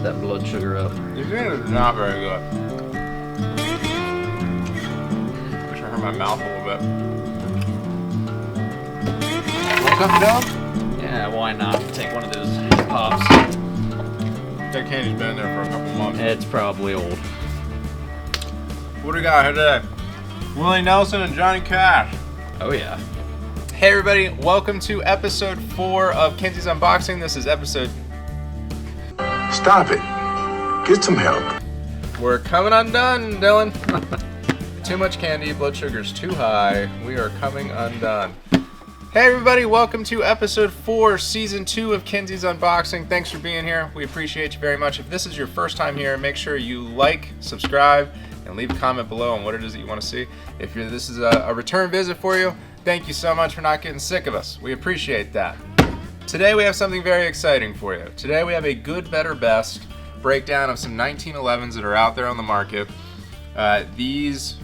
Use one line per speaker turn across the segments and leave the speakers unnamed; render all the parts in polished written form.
that blood sugar up.
This thing is not very good. Wish I hurt my mouth a little bit. Want something, Dylan?
Yeah, why not? Take one of those pops.
That candy's been in there for a couple months.
It's probably old.
What do we got here today? Willie Nelson and Johnny Cash.
Oh yeah.
Hey everybody, welcome to episode 4 of Kinseys Unboxing. This is episode...
Stop it. Get some help.
We're coming undone, Dylan. Too much candy, blood sugar's too high. We are coming undone. Hey everybody, welcome to episode 4, season 2 of Kinseys Unboxing. Thanks for being here. We appreciate you very much. If this is your first time here, make sure you like, subscribe, and leave a comment below on what it is that you want to see. If this is a return visit for you, thank you so much for not getting sick of us. We appreciate that. Today we have something very exciting for you. Today we have a good, better, best breakdown of some 1911s that are out there on the market. These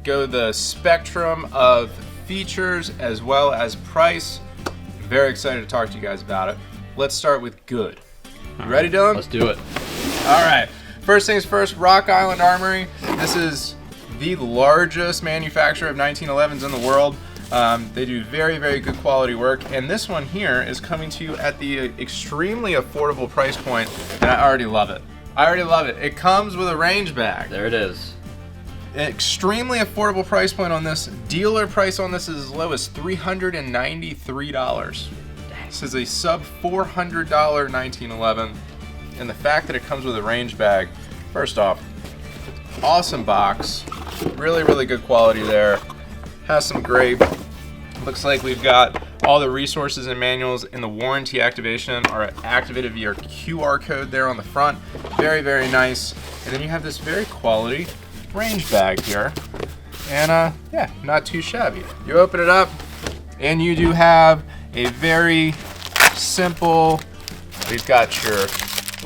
go the spectrum of features as well as price. Very excited to talk to you guys about it. Let's start with good. You ready, Dylan?
Let's do it.
All right. First things first, Rock Island Armory. This is the largest manufacturer of 1911s in the world. They do very, very good quality work, and this one here is coming to you at the extremely affordable price point, and I already love it. I already love it. It comes with a range bag.
There it is.
Extremely affordable price point on this. Dealer price on this is as low as $393. This is a sub $400 1911, and the fact that it comes with a range bag, first off, awesome box, really, really good quality there. Has some great, looks like we've got all the resources and manuals in the warranty activation are activated via QR code there on the front. Very, very nice. And then you have this very quality range bag here. And yeah, not too shabby. You open it up and you do have a very simple, we've got your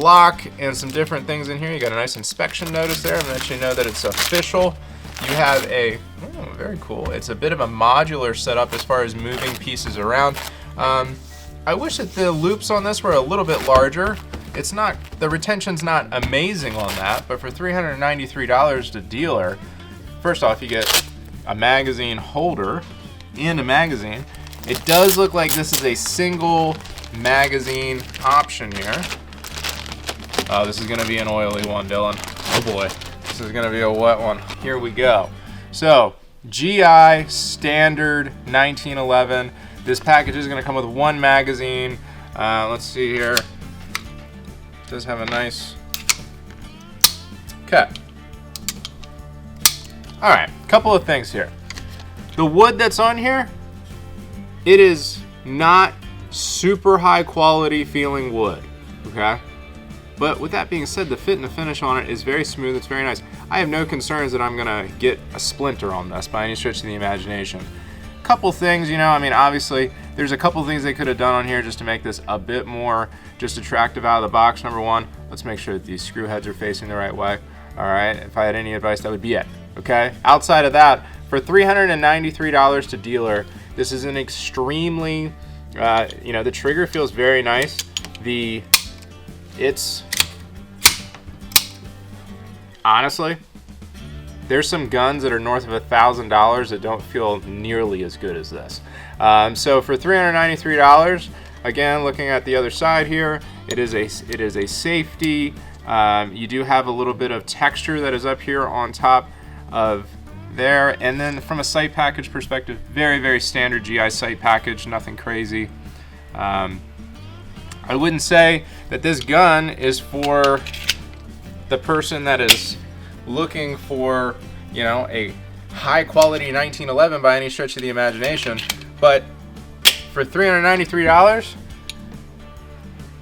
lock and some different things in here. You got a nice inspection notice there and let you know that it's official. You have a, oh, very cool. It's a bit of a modular setup as far as moving pieces around. I wish that the loops on this were a little bit larger. It's not, the retention's not amazing on that, but for $393 to dealer, first off, you get a magazine holder and a magazine. It does look like this is a single magazine option here. Oh, this is gonna be an oily one, Dylan. Oh boy. This is gonna be a wet one. Here we go. So, GI standard 1911. This package is gonna come with one magazine. Let's see here. It does have a nice, okay. All right, couple of things here. The wood that's on here, it is not super high quality feeling wood, okay? But with that being said, the fit and the finish on it is very smooth, it's very nice. I have no concerns that I'm gonna get a splinter on this by any stretch of the imagination. Couple things, you know, I mean, obviously, there's a couple things they could have done on here just to make this a bit more just attractive out of the box. Number one, let's make sure that these screw heads are facing the right way. All right, if I had any advice, that would be it, okay? Outside of that, for $393 to dealer, this is an extremely, you know, the trigger feels very nice. Honestly, there's some guns that are north of $1,000 that don't feel nearly as good as this. So for $393, again, looking at the other side here, it is a safety. You do have a little bit of texture that is up here on top of there, and then from a sight package perspective, very, very standard GI sight package, nothing crazy. I wouldn't say that this gun is for the person that is looking for, you know, a high quality 1911 by any stretch of the imagination, but for $393,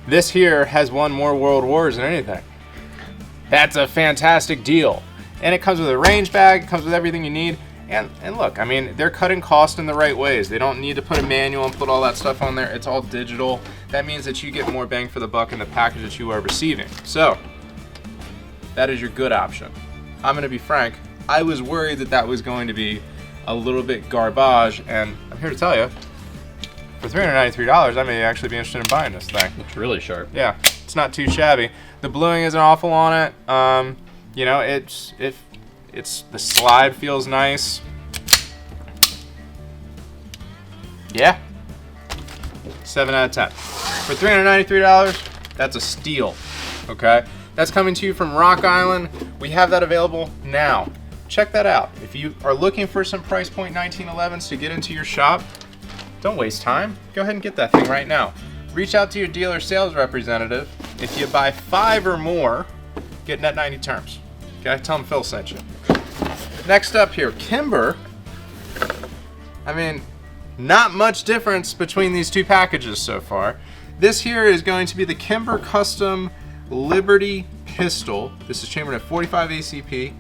this here has won more world wars than anything. That's a fantastic deal. And it comes with a range bag, it comes with everything you need. And look, I mean, they're cutting cost in the right ways. They don't need to put a manual and put all that stuff on there. It's all digital. That means that you get more bang for the buck in the package that you are receiving. So, that is your good option. I'm gonna be frank, I was worried that that was going to be a little bit garbage, and I'm here to tell you, for $393, I may actually be interested in buying this thing.
Looks really sharp.
Yeah, it's not too shabby. The bluing isn't awful on it. You know, it's the slide feels nice. Yeah, 7 out of 10. For $393, that's a steal. Okay, that's coming to you from Rock Island. We have that available now. Check that out. If you are looking for some price point 1911s to get into your shop, don't waste time. Go ahead and get that thing right now. Reach out to your dealer sales representative. If you buy 5 or more, get net 90 terms. Okay, tell them Phil sent you. Next up here, Kimber. I mean, not much difference between these two packages so far. This here is going to be the Kimber Custom Liberty Pistol. This is chambered at 45 ACP.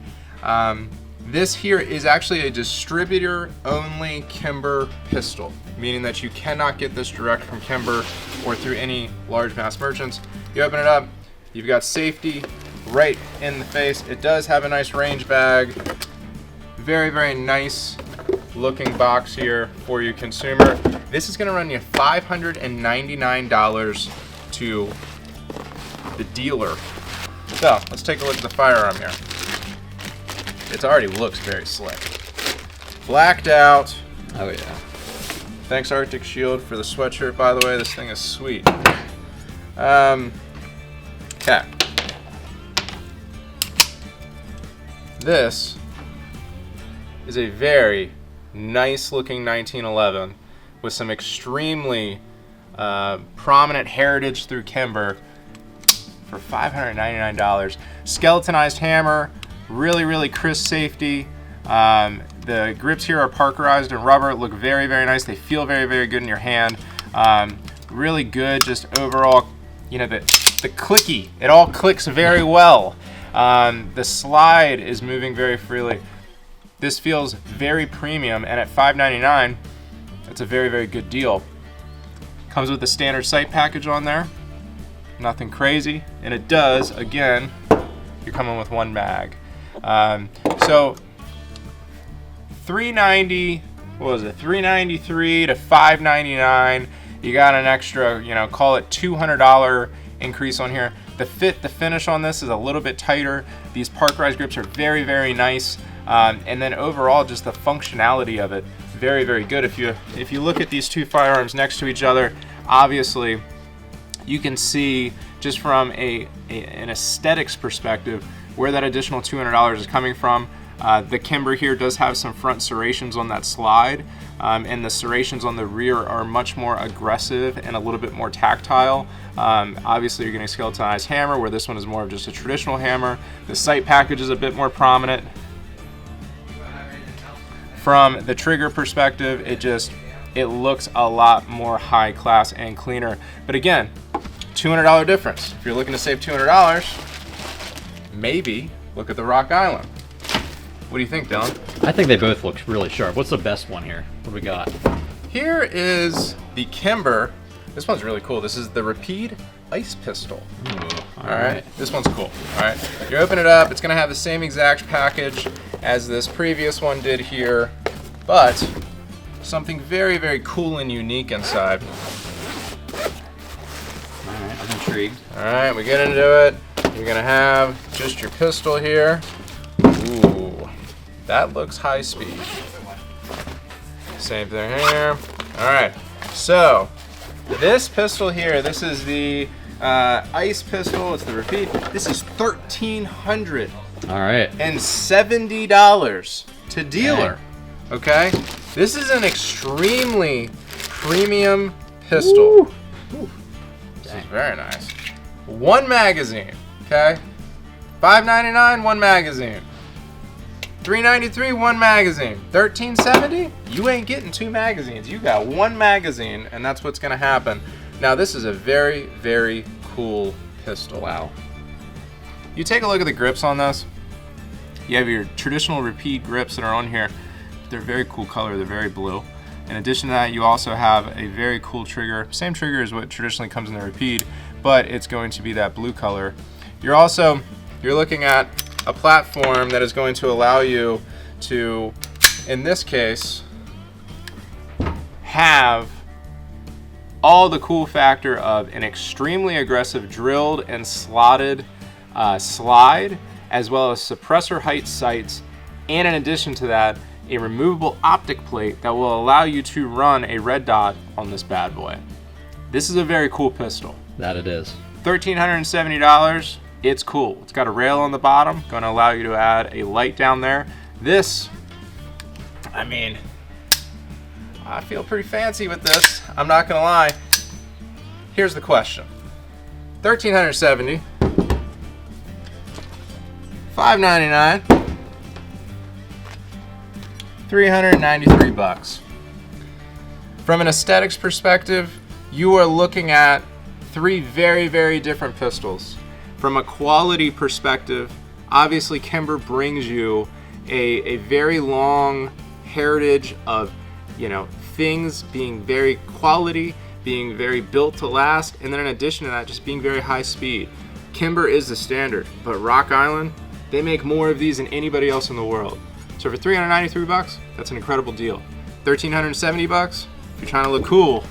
This here is actually a distributor-only Kimber pistol, meaning that you cannot get this direct from Kimber or through any large mass merchants. You open it up, you've got safety right in the face. It does have a nice range bag. Very, very nice looking box here for you, consumer. This is going to run you $599 to the dealer. So let's take a look at the firearm here. It already looks very slick. Blacked out.
Oh yeah.
Thanks Arctic Shield for the sweatshirt, by the way. This thing is sweet. Okay. This is a very nice looking 1911 with some extremely prominent heritage through Kimber for $599. Skeletonized hammer, really, really crisp safety. The grips here are parkerized in rubber, look very, very nice. They feel very, very good in your hand. Really good, just overall, you know, the clicky, it all clicks very well. The slide is moving very freely. This feels very premium, and at $599, it's a very, very good deal. Comes with the standard sight package on there. Nothing crazy, and it does, again, you're coming with 1 mag. So $390, what was it? $393 to $599. You got an extra, you know, call it $200 increase on here. The finish on this is a little bit tighter. These parkerized grips are very, very nice. And then overall, just the functionality of it, very, very good. If you look at these two firearms next to each other, obviously you can see just from an aesthetics perspective where that additional $200 is coming from. The Kimber here does have some front serrations on that slide, and the serrations on the rear are much more aggressive and a little bit more tactile. Obviously you're getting a skeletonized hammer, where this one is more of just a traditional hammer. The sight package is a bit more prominent. From the trigger perspective, it looks a lot more high class and cleaner. But again, $200 difference. If you're looking to save $200, maybe look at the Rock Island. What do you think, Dylan?
I think they both look really sharp. What's the best one here? What do we got?
Here is the Kimber. This one's really cool. This is the Rapide Ice Pistol.
Ooh,
all right, this one's cool. All right, you open it up. It's gonna have the same exact package as this previous one did here, but something very, very cool and unique inside.
All right, I'm intrigued.
All right, we get into it. You're gonna have just your pistol here. Ooh, that looks high speed. Same thing here. All right, so this pistol here, this is the ice pistol. It's the Rapide. This is $1,370
All right.
to dealer. Okay, this is an extremely premium pistol.
Ooh.
This is very nice. 1 magazine. Okay, $599, 1 magazine. $393, 1 magazine. $1,370, you ain't getting 2 magazines. You got 1 magazine, and that's what's gonna happen. Now, this is a very, very cool pistol.
Wow.
You take a look at the grips on this. You have your traditional Rapide grips that are on here. They're very cool color, they're very blue. In addition to that, you also have a very cool trigger. Same trigger as what traditionally comes in the Rapide, but it's going to be that blue color. You're looking at a platform that is going to allow you to, in this case, have all the cool factor of an extremely aggressive drilled and slotted slide, as well as suppressor height sights, and in addition to that, a removable optic plate that will allow you to run a red dot on this bad boy. This is a very cool pistol.
That it is.
$1,370. It's cool. It's got a rail on the bottom, going to allow you to add a light down there. This, I mean, I feel pretty fancy with this. I'm not going to lie. Here's the question. $1,370. $599. $393. From an aesthetics perspective, you are looking at three very, very different pistols. From a quality perspective, obviously Kimber brings you a very long heritage of, you know, things being very quality, being very built to last, and then in addition to that, just being very high speed. Kimber is the standard, but Rock Island, they make more of these than anybody else in the world. So for $393, that's an incredible deal. $1,370, if you're trying to look cool,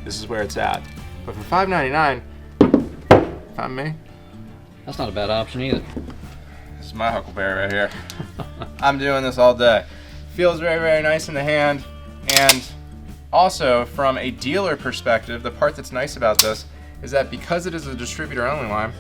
this is where it's at. But for $599, if I'm me,
That's not a bad option either.
this is my Huckleberry right here. I'm doing this all day. Feels very, very nice in the hand. And also, from a dealer perspective, the part that's nice about this is that because it is a distributor-only line,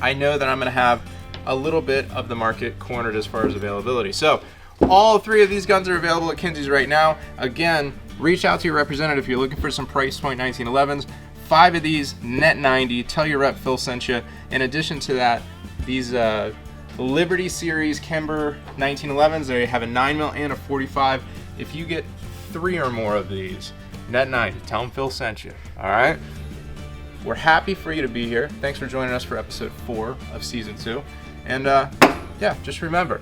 I know that I'm going to have a little bit of the market cornered as far as availability. So all three of these guns are available at Kinseys right now. Again, reach out to your representative if you're looking for some price point 1911s. 5 of these, net 90. Tell your rep Phil sent you. In addition to that, these Liberty Series Kimber 1911s, they have a 9mm and a 45. If you get 3 or more of these, net 90. Tell them Phil sent you. All right? We're happy for you to be here. Thanks for joining us for episode 4 of season 2. And yeah, just remember,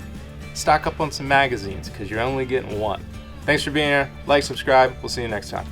stock up on some magazines because you're only getting one. Thanks for being here. Like, subscribe. We'll see you next time.